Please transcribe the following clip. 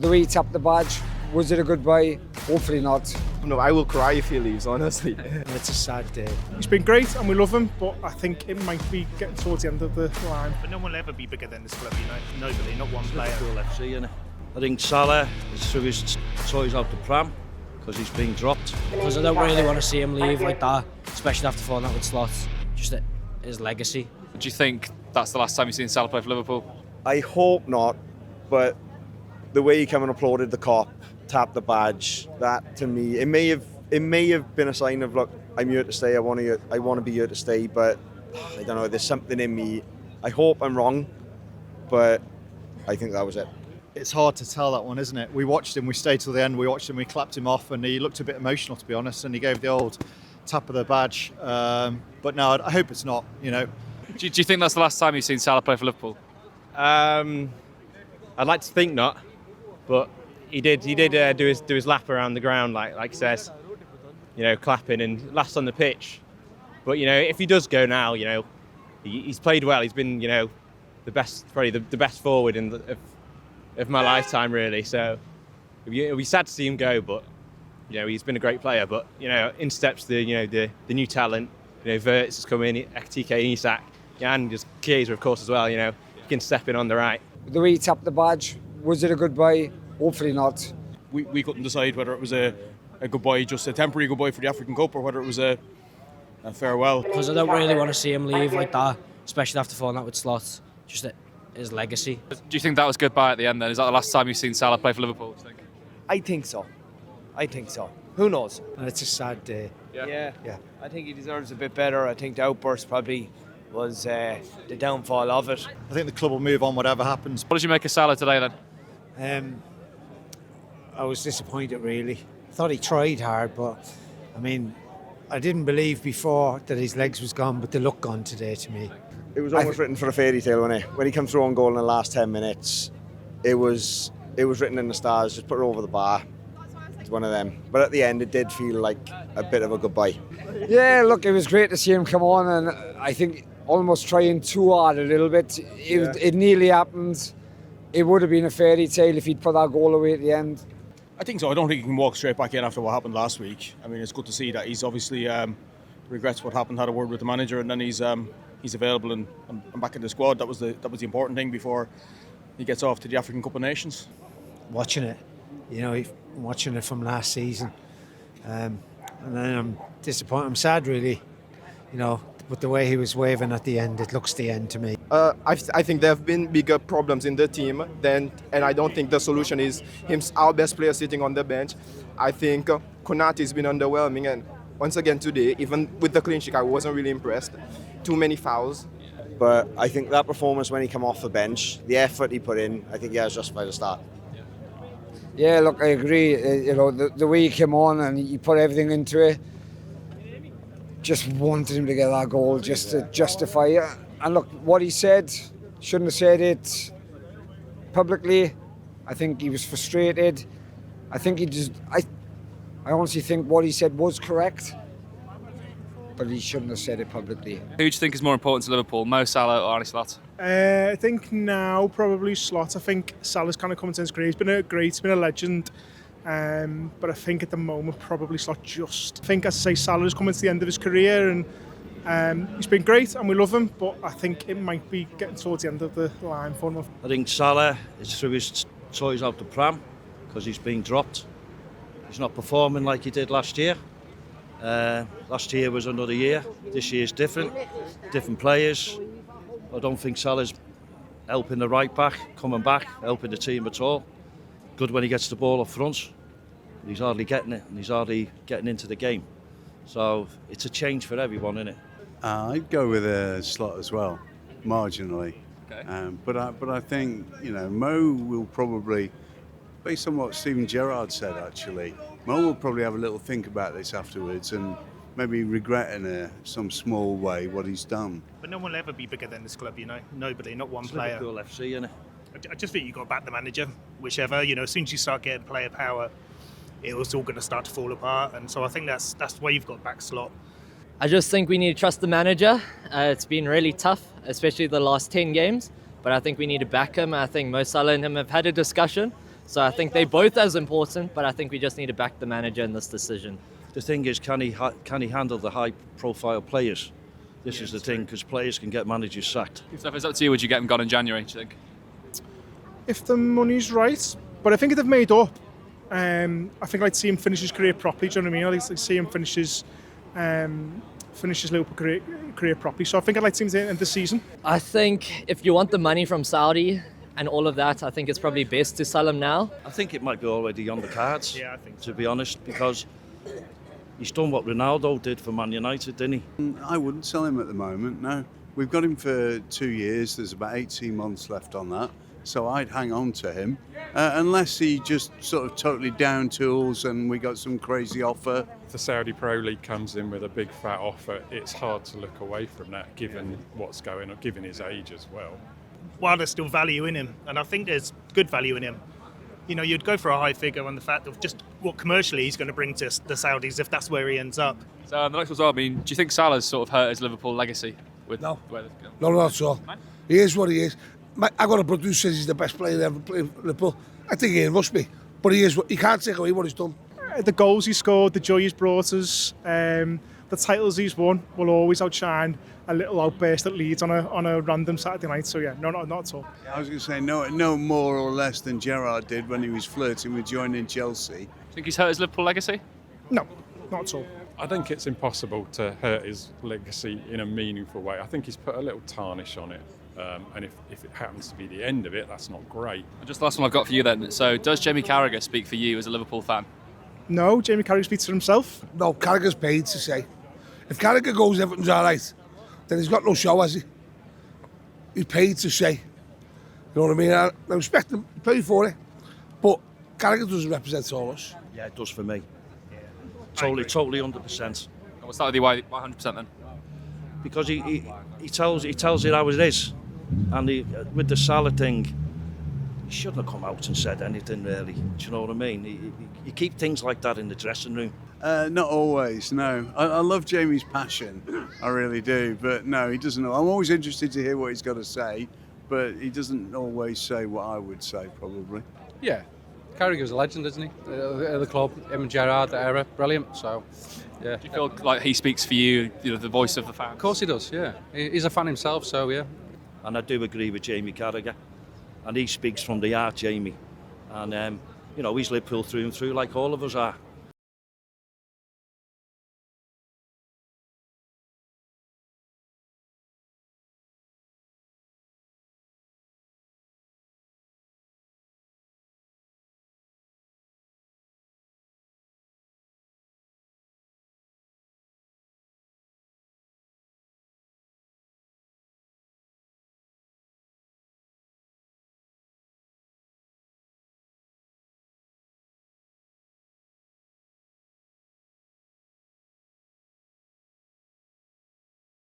The way he tapped the badge, was it a good buy? Hopefully not. No, I will cry if he leaves, honestly. It's a sad day. He's been great and we love him, but I think it might be getting towards the end of the line. But no one will ever be bigger than this club, you know. Nobody, not one player. Liverpool FC, innit? I think Salah is through his toys out the pram because he's being dropped. Because I don't really want to see him leave like that, especially after falling out with Slot. Just his legacy. Do you think that's the last time you've seen Salah play for Liverpool? I hope not, but the way he came and applauded the cop, tapped the badge, that to me, it may have been a sign of, look, I'm here to stay, I want to be here to stay, but I don't know, there's something in me. I hope I'm wrong, but I think that was it. It's hard to tell that one, isn't it? We watched him, we stayed till the end, we watched him, we clapped him off, and he looked a bit emotional, to be honest, and he gave the old tap of the badge. But no, I hope it's not, you know. Do you think that's the last time you've seen Salah play for Liverpool? I'd like to think not, but he did do his lap around the ground, like he says, you know, clapping and last on the pitch. But you know, if he does go now, you know, he's played well. He's been, you know, probably the best forward of my lifetime, really. So it'll be sad to see him go, but you know, he's been a great player. But you know, in steps the new talent. You know, Verts has come in, TK Isak, and just Chiesa, of course, as well. You know, he can step in on the right. The way he tapped the badge, was it a good buy? Hopefully not. We couldn't decide whether it was a good buy, just a temporary good buy for the African Cup, or whether it was a farewell. Because I don't really want to see him leave like that, especially after falling out with Slot. Just his legacy. Do you think that was goodbye at the end then? Is that the last time you've seen Salah play for Liverpool, do you think? I think so. Who knows? And it's a sad day. Yeah. I think he deserves a bit better. I think the outburst probably was the downfall of it. I think the club will move on whatever happens. What did you make of Salah today then? I was disappointed, really. I thought he tried hard, but I mean, I didn't believe before that his legs was gone, but they look gone today to me. It was almost written for a fairy tale, wasn't it? When he came through on goal in the last 10 minutes, it was written in the stars, just put it over the bar. It's one of them. But at the end, it did feel like a bit of a goodbye. Yeah, look, it was great to see him come on, and I think almost trying too hard a little bit. It nearly happened. It would have been a fairy tale if he'd put that goal away at the end. I think so. I don't think he can walk straight back in after what happened last week. I mean, it's good to see that he's obviously regrets what happened, had a word with the manager, and then he's available and back in the squad. That was the important thing before he gets off to the African Cup of Nations. Watching it, you know, watching it from last season, and then I'm disappointed. I'm sad, really, you know, but the way he was waving at the end, it looks the end to me. I think there have been bigger problems in the team and I don't think the solution is our best player sitting on the bench. I think Konate has been underwhelming, and once again today, even with the clean sheet, I wasn't really impressed. Too many fouls. But I think that performance when he came off the bench, the effort he put in, I think he has justified the start. Yeah, look, I agree. You know, the way he came on and he put everything into it, just wanted him to get that goal just to justify it. And look, what he said, shouldn't have said it publicly. I think he was frustrated. I think I honestly think what he said was correct, but he shouldn't have said it publicly. Who do you think is more important to Liverpool, Mo Salah or Arne Slot? I think now probably Slot. I think Salah's kind of come into his career. He's been a legend. But I think at the moment probably Slot just. I think, as I say, Salah's coming to the end of his career, and he's been great and we love him, but I think it might be getting towards the end of the line for him. I think Salah is through his toys out the pram because he's being dropped. He's not performing like he did last year. Last year was another year. This year's different players. I don't think Salah's helping the right back, coming back, helping the team at all. Good when he gets the ball up front. He's hardly getting it, and he's hardly getting into the game. So it's a change for everyone, isn't it? I'd go with a Slot as well, marginally. Okay. But I think, you know, Mo will probably, based on what Steven Gerrard said actually, Mo will probably have a little think about this afterwards and maybe regret in some small way what he's done. But no one will ever be bigger than this club, you know. Nobody, not one player. Liverpool FC, innit? I just think you've got to back the manager, whichever. You know, as soon as you start getting player power, it was all going to start to fall apart. And so I think that's why you've got to back Slot. I just think we need to trust the manager. It's been really tough, especially the last 10 games. But I think we need to back him. I think Mo Salah and him have had a discussion. So I think they're both as important, but I think we just need to back the manager in this decision. The thing is, can he handle the high-profile players? This is the thing, because players can get managers sacked. So if it's up to you, would you get him gone in January, do you think? If the money's right, but I think if they've made up, I think I'd like to see him finish his career properly. Do you know what I mean? I'd like to see him finish his Liverpool career properly. So I think I'd like to see him at the end of the season. I think if you want the money from Saudi and all of that, I think it's probably best to sell him now. I think it might be already on the cards, Yeah, I think so. to be honest, because he's done what Ronaldo did for Man United, didn't he? I wouldn't sell him at the moment, no. We've got him for 2 years. There's about 18 months left on that. So I'd hang on to him, unless he just sort of totally down tools and we got some crazy offer. If the Saudi Pro League comes in with a big fat offer, it's hard to look away from that, given what's going on, given his age as well. While there's still value in him, and I think there's good value in him. You know, you'd go for a high figure on the fact of just what commercially he's going to bring to the Saudis if that's where he ends up. So the next one's, I mean, do you think Salah's sort of hurt his Liverpool legacy? No. Where they've gone? No, not at all. He is what he is. I got a brother who says he's the best player ever played for Liverpool. I think he must be. But he is. He can't take away what he's done. The goals he scored, the joy he's brought us, the titles he's won will always outshine a little outburst at Leeds on a random Saturday night. So yeah, no, not at all. I was going to say no more or less than Gerrard did when he was flirting with joining Chelsea. Do you think he's hurt his Liverpool legacy? No, not at all. I think it's impossible to hurt his legacy in a meaningful way. I think he's put a little tarnish on it. And if it happens to be the end of it, that's not great. And just the last one I've got for you then. So does Jamie Carragher speak for you as a Liverpool fan? No, Jamie Carragher speaks for himself. No, Carragher's paid to say. If Carragher goes, everything's all right, then he's got no show, has he? He's paid to say. You know what I mean? I respect him, pay for it. But Carragher doesn't represent all of us. Yeah, it does for me. Totally 100%. And we'll start with you, why 100% then? Because he tells it how it is. And with the Salah thing, he shouldn't have come out and said anything really. Do you know what I mean? You keep things like that in the dressing room. Not always, no. I love Jamie's passion, I really do. But no, he doesn't know. I'm always interested to hear what he's got to say, but he doesn't always say what I would say, probably. Yeah, Carragher's a legend, isn't he? The club, him and Gerrard, the era, brilliant. So, yeah. Do you feel like he speaks for you, the voice of the fans? Of course he does, yeah. He's a fan himself, so yeah. And I do agree with Jamie Carragher. And he speaks from the heart, Jamie. And, he's Liverpool through and through like all of us are.